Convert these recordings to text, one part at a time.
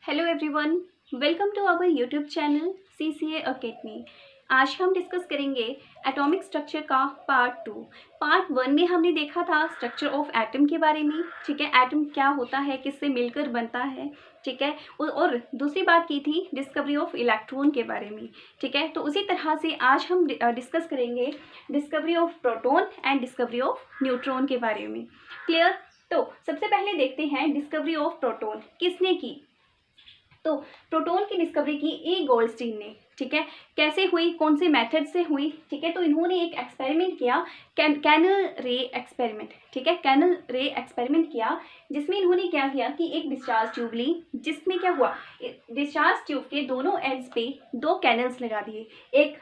Hello everyone, welcome to our YouTube channel CCA academy. आज हम discuss करेंगे atomic structure का पार्ट 2। पार्ट 1 में हमने देखा था स्ट्रक्चर ऑफ एटम के बारे में, ठीक है। एटम क्या होता है, किससे मिलकर बनता है, ठीक है। और दूसरी बात की थी डिस्कवरी ऑफ इलेक्ट्रॉन के बारे में, ठीक है। तो उसी तरह से आज हम डिस्कस करेंगे discovery of proton and discovery of neutron के बारे में। क्लियर। तो सबसे पहले देखते हैं डिस्कवरी ऑफ प्रोटॉन किसने की। तो प्रोटॉन की डिस्कवरी की ई गोल्डस्टीन ने, ठीक है। कैसे हुई, कौन से मेथड से हुई, ठीक है। तो इन्होंने एक एक्सपेरिमेंट किया, कैनल रे एक्सपेरिमेंट, ठीक है। कैनल रे एक्सपेरिमेंट किया जिसमें इन्होंने क्या किया कि एक डिस्चार्ज ट्यूब ली, जिसमें क्या हुआ, डिस्चार्ज ट्यूब के दोनों एंड्स पे दो कैनल्स लगा दिए, एक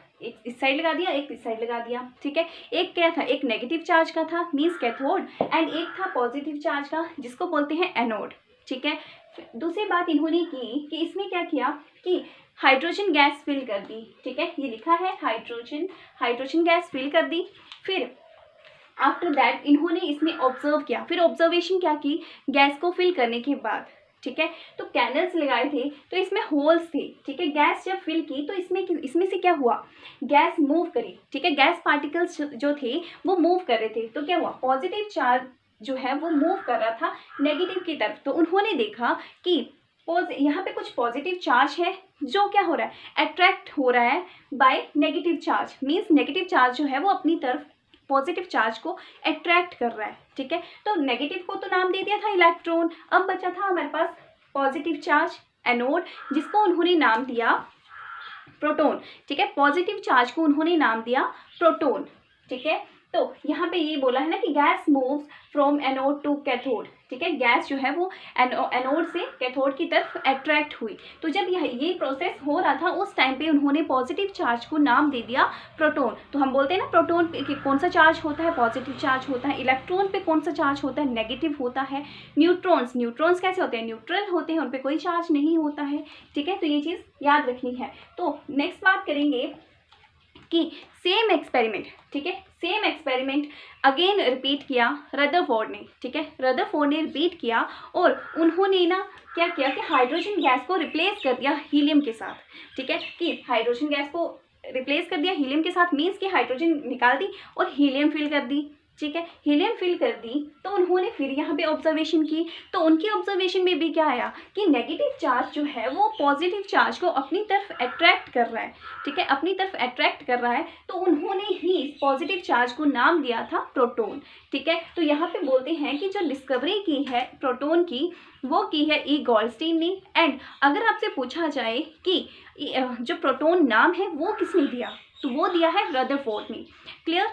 इस साइड लगा दिया, एक इस साइड लगा दिया, ठीक है। एक क्या था, एक नेगेटिव चार्ज का था मीन्स कैथोड, एंड एक था पॉजिटिव चार्ज का जिसको बोलते हैं एनोड, ठीक है। दूसरी बात इन्होंने की कि इसमें क्या किया कि हाइड्रोजन गैस फिल कर दी, ठीक है। ये लिखा है हाइड्रोजन गैस फिल कर दी। फिर आफ्टर दैट इन्होंने इसमें ऑब्जर्व किया, फिर ऑब्जर्वेशन क्या की गैस को फिल करने के बाद, ठीक है। तो कैनल्स लगाए थे तो इसमें होल्स थे, ठीक है। गैस जब फिल की तो इसमें से क्या हुआ, गैस मूव करी, ठीक है। गैस पार्टिकल्स जो थे वो मूव कर रहे थे, तो क्या हुआ, पॉजिटिव चार्ज जो है वो मूव कर रहा था नेगेटिव की तरफ। तो उन्होंने देखा कि यहाँ पे कुछ पॉजिटिव चार्ज है जो क्या हो रहा है, अट्रैक्ट हो रहा है by negative charge, means negative charge जो है वो अपनी तरफ पॉजिटिव चार्ज को अट्रैक्ट कर रहा है, ठीक है। तो नेगेटिव को तो नाम दे दिया था इलेक्ट्रॉन, अब बचा था हमारे पास पॉजिटिव चार्ज एनोड, जिसको उन्होंने नाम दिया प्रोटॉन, ठीक है। पॉजिटिव चार्ज को उन्होंने नाम दिया प्रोटॉन, ठीक है। तो यहाँ पे ये बोला है ना कि gas moves from anode to cathode, ठीक है। गैस जो है वो एनोड से कैथोड की तरफ अट्रैक्ट हुई। तो जब ये प्रोसेस हो रहा था उस टाइम पे उन्होंने पॉजिटिव चार्ज को नाम दे दिया प्रोटॉन। तो हम बोलते हैं ना प्रोटॉन पे कौन सा चार्ज होता है, पॉजिटिव चार्ज होता है। इलेक्ट्रॉन पे कौन सा चार्ज होता है, नेगेटिव होता है। न्यूट्रॉन्स कैसे होते हैं, न्यूट्रल होते हैं, उन पर कोई चार्ज नहीं होता है, ठीक है। तो ये चीज़ याद रखनी है। तो नेक्स्ट बात करेंगे कि सेम एक्सपेरिमेंट, ठीक है, सेम एक्सपेरिमेंट अगेन रिपीट किया रदरफोर्ड ने, ठीक है। रदरफोर्ड ने रिपीट किया और उन्होंने ना क्या किया कि हाइड्रोजन गैस को रिप्लेस कर दिया हीलियम के साथ, ठीक है। कि हाइड्रोजन गैस को रिप्लेस कर दिया हीलियम के साथ मीन्स कि हाइड्रोजन निकाल दी और हीलियम फिल कर दी, ठीक है। हीलियम फिल कर दी तो उन्होंने फिर यहाँ पे ऑब्जर्वेशन की, तो उनकी ऑब्जर्वेशन में भी क्या आया कि नेगेटिव चार्ज जो है वो पॉजिटिव चार्ज को अपनी तरफ अट्रैक्ट कर रहा है, ठीक है, अपनी तरफ अट्रैक्ट कर रहा है। तो उन्होंने ही इस पॉजिटिव चार्ज को नाम दिया था प्रोटॉन, ठीक है। तो यहाँ पे बोलते हैं कि जो डिस्कवरी की है प्रोटॉन की वो की है ई गोल्डस्टीन ने। एंड अगर आपसे पूछा जाए कि जो प्रोटॉन नाम है वो किसने दिया, तो वो दिया है रदरफोर्ड ने। क्लियर।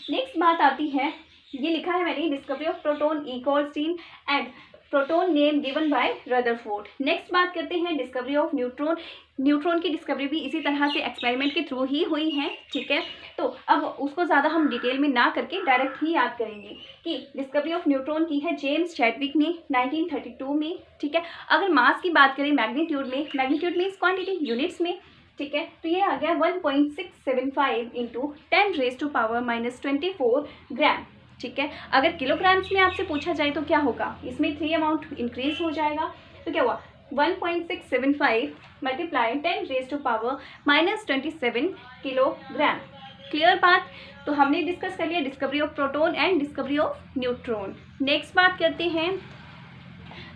नेक्स्ट बात आती है, ये लिखा है मैंने discovery of proton E Goldstein and proton name given by Rutherford. Next बात करते हैं डिस्कवरी ऑफ न्यूट्रॉन। न्यूट्रॉन की डिस्कवरी भी इसी तरह से एक्सपेरिमेंट के थ्रू ही हुई है, ठीक है। तो अब उसको ज़्यादा हम डिटेल में ना करके डायरेक्ट ही याद करेंगे कि डिस्कवरी ऑफ न्यूट्रॉन की है जेम्स चैडविक ने 1932 में, ठीक है। अगर मास की बात करें मैग्नीट्यूड मीन्स क्वांटिटी यूनिट्स में, ठीक है। तो ये आ गया 1.675 इंटू 10⁻⁻24 ग्राम, ठीक है। अगर किलोग्राम्स में आपसे पूछा जाए तो क्या होगा, इसमें 3 अमाउंट इंक्रीज हो जाएगा। तो क्या हुआ 1.675 मल्टीप्लाई 10⁻⁻27 किलोग्राम। क्लियर बात। तो हमने डिस्कस कर लिया discovery of proton and discovery of neutron. Next बात करते हैं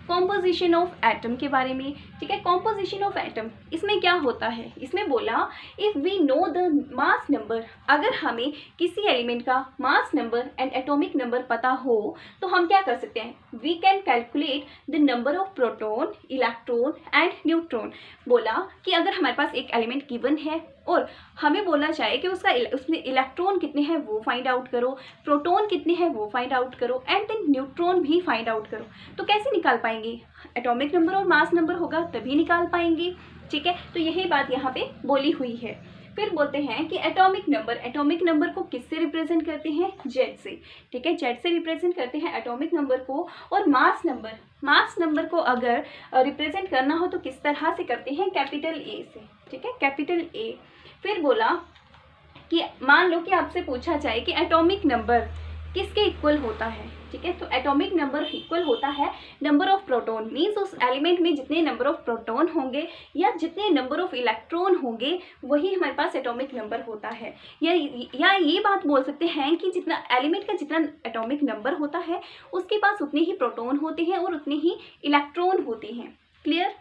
कॉम्पोजिशन ऑफ एटम के बारे में, ठीक है। कॉम्पोजिशन ऑफ एटम इसमें क्या होता है, इसमें बोला if we know the mass number, अगर हमें किसी एलिमेंट का mass number and atomic number पता हो तो हम क्या कर सकते हैं, we can calculate the number of proton, electron and neutron. बोला कि अगर हमारे पास एक एलिमेंट गिवन है और हमें बोला जाए कि उसमें इलेक्ट्रॉन कितने हैं वो फाइंड आउट करो, प्रोटॉन कितने हैं वो फाइंड आउट करो, एंड देन न्यूट्रॉन भी फाइंड आउट करो। तो कैसे निकाल पाएंगे, एटॉमिक नंबर और मास नंबर होगा तभी निकाल पाएंगे, ठीक है। तो यही बात यहाँ पे बोली हुई है। फिर बोलते हैं कि एटॉमिक नंबर को किससे रिप्रेजेंट करते हैं, जेड से, ठीक है। जेड से रिप्रेजेंट करते हैं एटॉमिक नंबर को। और मास नंबर को अगर रिप्रेजेंट करना हो तो किस तरह से करते हैं, कैपिटल ए से, ठीक है, कैपिटल ए। फिर बोला कि मान लो कि आपसे पूछा जाए कि एटॉमिक नंबर किसके इक्वल होता है, ठीक है। तो एटॉमिक नंबर इक्वल होता है नंबर ऑफ प्रोटॉन, मीन्स उस एलिमेंट में जितने नंबर ऑफ प्रोटॉन होंगे या जितने नंबर ऑफ इलेक्ट्रॉन होंगे वही हमारे पास एटॉमिक नंबर होता है। या ये बात बोल सकते हैं कि जितना एलिमेंट का जितना एटॉमिक नंबर होता है उसके पास उतने ही प्रोटॉन होते हैं और उतने ही इलेक्ट्रॉन होते हैं। क्लियर।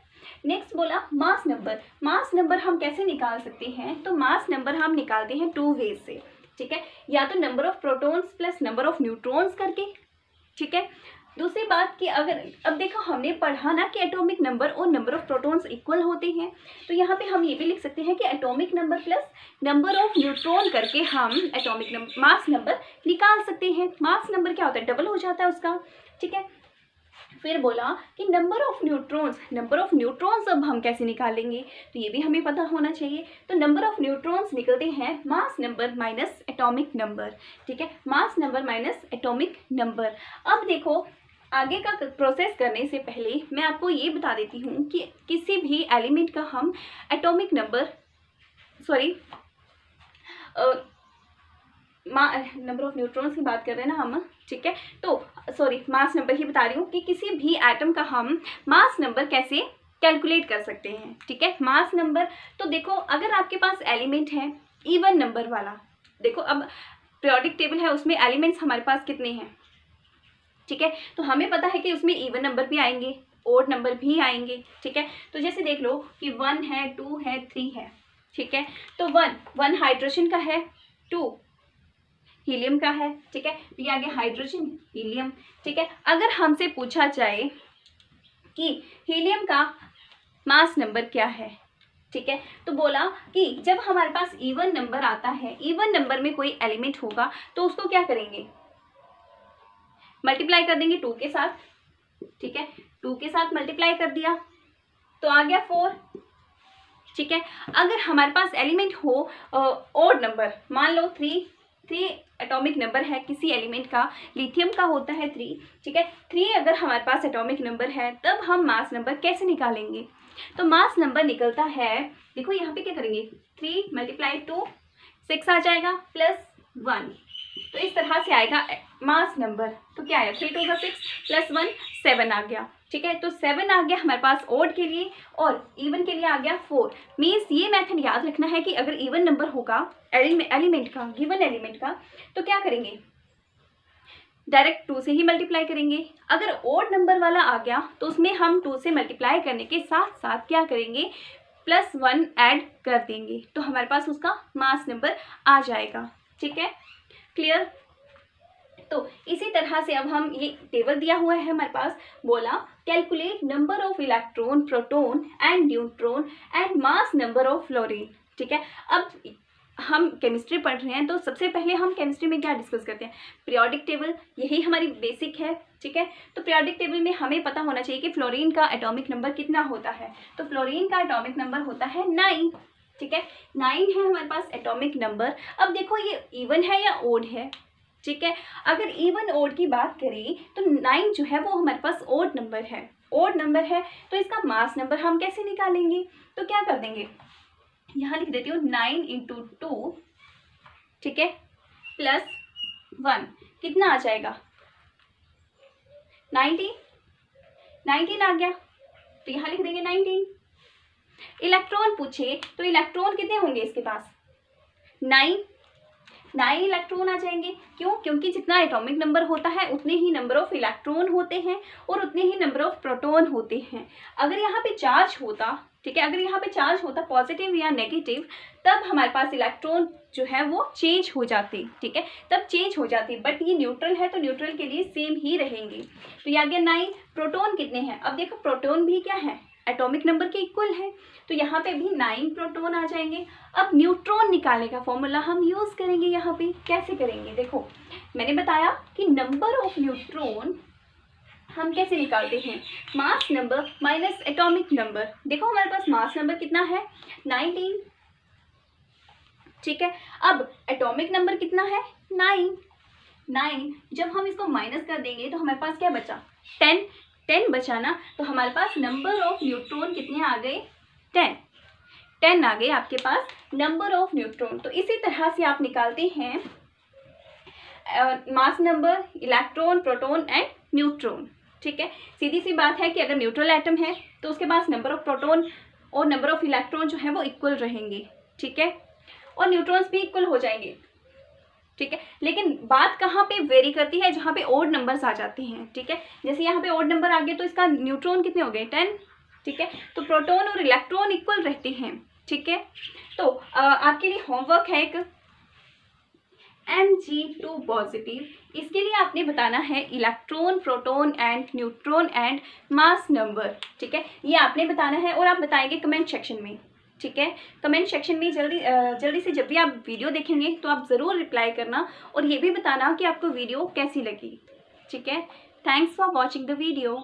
नेक्स्ट बोला मास नंबर। मास नंबर हम कैसे निकाल सकते हैं, तो मास नंबर हम निकालते हैं 2 वेज से, ठीक है। या तो number of protons plus number of neutrons करके, ठीक है। दूसरी बात कि अगर अब देखो हमने पढ़ा ना कि एटॉमिक नंबर और नंबर ऑफ प्रोटॉन्स इक्वल होते हैं, तो यहाँ पे हम ये भी लिख सकते हैं कि atomic number plus number of neutron करके हम एटॉमिक नंबर मास नंबर निकाल सकते हैं। मास नंबर क्या होता है, डबल हो जाता है उसका, ठीक है। फिर बोला कि नंबर ऑफ न्यूट्रॉन्स अब हम कैसे निकालेंगे, तो ये भी हमें पता होना चाहिए। तो नंबर ऑफ न्यूट्रॉन्स निकलते हैं mass number minus atomic number, ठीक है। Mass number minus atomic number. अब देखो आगे का प्रोसेस करने से पहले मैं आपको ये बता देती हूँ कि किसी भी एलिमेंट का हम atomic number number of neutrons की बात कर रहे हैं ना हम, ठीक है। तो मास नंबर ही बता रही हूँ कि किसी भी एटम का हम मास नंबर कैसे कैलकुलेट कर सकते हैं, ठीक है। मास नंबर तो देखो अगर आपके पास एलिमेंट है इवन नंबर वाला, देखो अब पीरियोडिक टेबल है उसमें एलिमेंट्स हमारे पास कितने हैं, ठीक है। तो हमें पता है कि उसमें इवन नंबर भी आएंगे ओड नंबर भी आएंगे, ठीक है। तो जैसे देख लो कि 1 है 2 है 3 है, ठीक है। तो 1 हाइड्रोजन का है, 2 हीलियम का है, ठीक है। तो ये आ गया हाइड्रोजन हीलियम, ठीक है। अगर हमसे पूछा जाए कि हीलियम का मास नंबर क्या है, ठीक है, तो बोला कि जब हमारे पास इवन नंबर आता है, इवन नंबर में कोई एलिमेंट होगा तो उसको क्या करेंगे, मल्टीप्लाई कर देंगे 2 के साथ, ठीक है। 2 के साथ मल्टीप्लाई कर दिया तो आ गया 4, ठीक है। अगर हमारे पास एलिमेंट हो ओड नंबर, मान लो 3 एटॉमिक नंबर है किसी एलिमेंट का, लिथियम का होता है 3, ठीक है। 3 अगर हमारे पास एटॉमिक नंबर है तब हम मास नंबर कैसे निकालेंगे, तो मास नंबर निकलता है, देखो यहाँ पे क्या करेंगे 3 × 2 6 आ जाएगा प्लस 1, तो इस तरह से आएगा मास नंबर। तो क्या आया 3 × 2 = 6 प्लस 1 7 आ गया, ठीक है। तो 7 आ गया हमारे पास ओड के लिए और इवन के लिए आ गया 4। मीन्स ये मेथड याद रखना है कि अगर इवन नंबर होगा एलिमेंट का, गिवन एलिमेंट का, तो क्या करेंगे डायरेक्ट 2 से ही मल्टीप्लाई करेंगे। अगर ओड नंबर वाला आ गया तो उसमें हम 2 से मल्टीप्लाई करने के साथ साथ क्या करेंगे प्लस 1 ऐड कर देंगे, तो हमारे पास उसका मास नंबर आ जाएगा, ठीक है। क्लियर। तो इसी तरह से अब हम ये टेबल दिया हुआ है हमारे पास, बोला calculate number of electron proton and neutron and mass number of fluorine, ठीक है। अब हम केमिस्ट्री पढ़ रहे हैं तो सबसे पहले हम केमिस्ट्री में क्या डिस्कस करते हैं, पीरियोडिक टेबल, यही हमारी बेसिक है, ठीक है। तो पीरियोडिक टेबल में हमें पता होना चाहिए कि फ्लोरीन का एटॉमिक नंबर कितना होता है, तो फ्लोरीन का एटॉमिक नंबर होता है 9, ठीक है। 9 है हमारे पास एटॉमिक नंबर। अब देखो ये इवन है या ओड है, ठीक है। अगर इवन ओड की बात करें तो 9 जो है वो हमारे पास ओड नंबर है, तो इसका मास नंबर हम कैसे निकालेंगे, तो क्या कर देंगे, यहाँ लिख देती हूँ 9 × 2, ठीक है, प्लस 1 कितना आ जाएगा 19 आ गया, तो यहाँ लिख देंगे 19। इलेक्ट्रॉन पूछे तो इलेक्ट्रॉन कितने होंगे इसके पास 9 इलेक्ट्रॉन आ जाएंगे। क्यों, क्योंकि जितना एटॉमिक नंबर होता है उतने ही नंबर ऑफ इलेक्ट्रॉन होते हैं और उतने ही नंबर ऑफ प्रोटॉन होते हैं। अगर यहाँ पे चार्ज होता, ठीक है, अगर यहाँ पे चार्ज होता पॉजिटिव या नेगेटिव, तब हमारे पास इलेक्ट्रॉन जो है वो चेंज हो जाते, ठीक है, तब चेंज हो जाती। बट ये न्यूट्रल है तो न्यूट्रल के लिए सेम ही रहेंगे। तो ये आ गया 9। प्रोटॉन कितने हैं, अब देखो प्रोटॉन भी क्या है एटॉमिक नंबर के इक्वल है, तो यहाँ पे भी 9 प्रोटॉन आ जाएंगे। अब न्यूट्रॉन निकालने का फॉर्मूला हम यूज़ करेंगे। यहाँ पे कैसे करेंगे, देखो मैंने बताया कि नंबर ऑफ न्यूट्रॉन हम कैसे निकालते हैं, mass number minus atomic number. देखो हमारे पास मास नंबर कितना है 19, ठीक है। अब एटॉमिक नंबर कितना है 9। जब हम इसको माइनस कर देंगे तो हमारे पास क्या बचा 10 बचा ना, तो हमारे पास नंबर ऑफ न्यूट्रॉन कितने आ गए 10 आ गए आपके पास नंबर ऑफ न्यूट्रॉन। तो इसी तरह से आप निकालते हैं mass number, electron, proton and neutron. ठीक है, सीधी सी बात है कि अगर न्यूट्रल एटम है तो उसके पास नंबर ऑफ प्रोटॉन और नंबर ऑफ इलेक्ट्रॉन जो है वो इक्वल रहेंगे। ठीक है, और न्यूट्रॉन्स भी इक्वल हो जाएंगे। ठीक है, लेकिन बात कहाँ पे वेरी करती है, जहाँ पे ओड नंबर्स आ जाते हैं। ठीक है, जैसे यहाँ पे ओड नंबर आ गए तो इसका न्यूट्रॉन कितने हो गए, 10। ठीक है, तो प्रोटॉन और इलेक्ट्रॉन इक्वल रहते हैं। ठीक है, तो आपके लिए होमवर्क है एक Mg2 पॉजिटिव, इसके लिए आपने बताना है electron, proton and neutron and mass number. ठीक है, ये आपने बताना है और आप बताएंगे कमेंट सेक्शन में। ठीक है, कमेंट सेक्शन में जल्दी से जब भी आप वीडियो देखेंगे तो आप ज़रूर रिप्लाई करना और ये भी बताना कि आपको वीडियो कैसी लगी। ठीक है, thanks for watching the video.